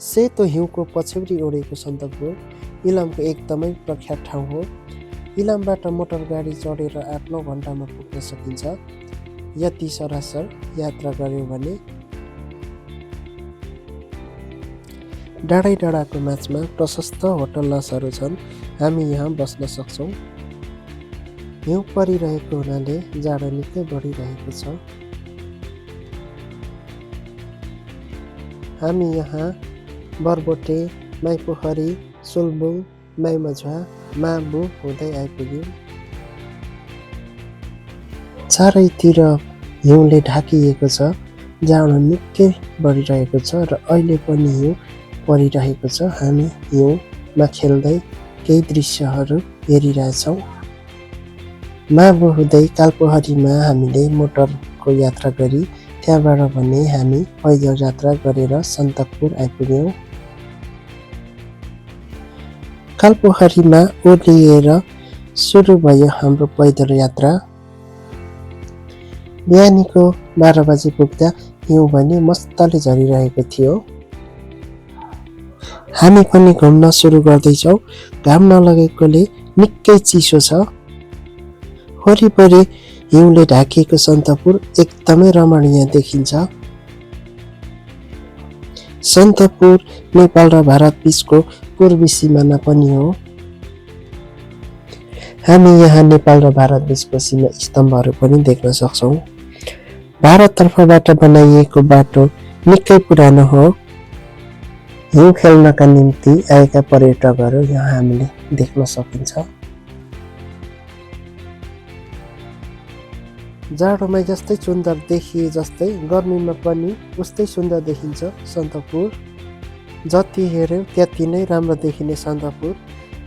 सेतो हिउँको पछ्यौरी ओढेको सन्दकपू इलामको एकदमै प्रख्यात ठाउँ हो। इलामबाट मोटर गाडी चढेर 8-9 घन्टामा पुग्न सकिन्छ। यति सरासर यात्रा गर्यो भने डाँडै डाँडाको माझमा प्रशस्त होटल लजहरू छन्। हामी यहाँ बस्न सक्छौँ। हिउँ परिरहेको हुनाले जाडो निकै बढिरहेको छ। हामी यहाँ बरबोटे, माइपोखरी, सुलबुङ, माइमझुवा, माबु हुँदै आइपुग्यौँ। चारैतिर हिउँले ढाकिएको छ। जाडो निकै बढिरहेको छ र अहिले पनि हिउँ परिरहेको छ। हामी हिउँमा खेल्दै केही दृश्यहरू हेरिरहेछौँ। माबु हुँदै कालपोखरीमा हामीले मोटरको यात्रा गरी त्यहाँबाट भने हामी पैदल यात्रा गरेर सन्दकपुर आइपुग्यौँ। कालपोखरीमा ओर्लिएर सुरु भयो हाम्रो पैदल यात्रा। बिहानीको 12 बजे पुग्दा हिउँ भने मस्तले झरिरहेको थियो। हामी पनि घुम्न सुरु गर्दैछौँ। घाम नलगेकोले निकै चिसो छ। वरिपरि हिउँले ढाकिएको सन्दकपुर एकदमै रमणीय देखिन्छ। सन्दकपुर नेपाल र भारत बीचको पूर्वी सिमाना पनि हो। हामी यहाँ नेपाल र भारत बीचको सीमा स्तम्भहरू पनि देख्न सक्छौँ। भारततर्फबाट बनाइएको बाटो निकै पुरानो हो। हिउँ खेल्नका निम्ति आएका पर्यटकहरू यहाँ हामीले देख्न सकिन्छ। जाडोमा जस्तै सुन्दर देखिए जस्तै गर्मीमा पनि उस्तै सुन्दर देखिन्छ सन्दकपुर। जति हेऱ्यो त्यति नै राम्रो देखिने सन्दकपुर।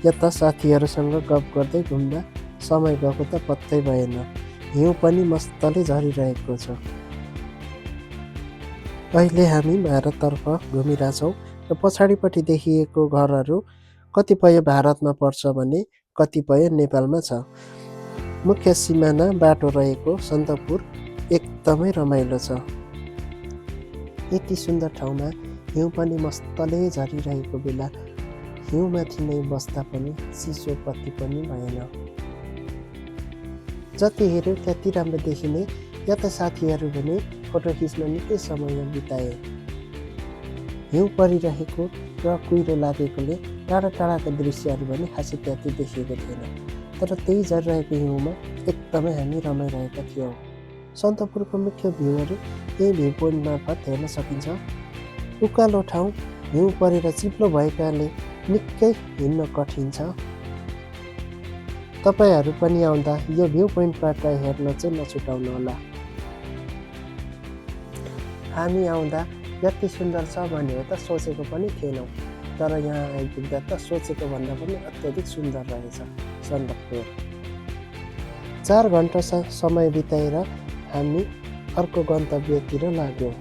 यता साथीहरूसँग गफ गर्दै घुम्दा समय गएको त पत्तै भएन। हिउँ पनि मस्तले झरिरहेको छ। अहिले हामी भारततर्फ घुमिरहेछौँ र पछाडिपट्टि देखिएको घरहरू कतिपय भारतमा पर्छ भने कतिपय नेपालमा छ। मुख्य सिमाना बाटो रहेको सन्दकपुर एकदमै रमाइलो छ। यति सुन्दर ठाउँमा हिउँ पनि मस्तले झरिरहेको बेला हिउँमाथि नै बस्दा पनि चिसो कति पनि भएन। जति हेऱ्यो त्यति राम्रो देखिने। यता साथीहरू भने फोटो खिच्न निकै समय बिताए। हिउँ परिरहेको र कुहिरो लागेकोले टाढा टाढाका दृश्यहरू पनि खासै त्यति देखिएको थिएन। तर त्यही झरिरहेको हिउँमा एकदमै हामी रमाइरहेका थियौँ। सन्दकपुरको मुख्य भ्यूहरू यही भ्यू पोइन्ट मार्फत हेर्न सकिन्छ। उकालो ठाउँ हिउँ परेर चिप्लो भएकाले निकै हिँड्न कठिन छ। तपाईहरू पनि आउँदा यो भ्यू पोइन्टबाट हेर्न चाहिँ नछुटाउनु होला। हामी आउँदा यति सुन्दर छ भनेर त सोचेको पनि थिएनौँ। तर यहाँ आइपुग्दा त सोचेको भन्दा पनि अत्यधिक सुन्दर रहेछ सन्दकपुर। 4 घन्टा समय बिताएर हामी अर्को गन्तव्यतिर लाग्यौँ।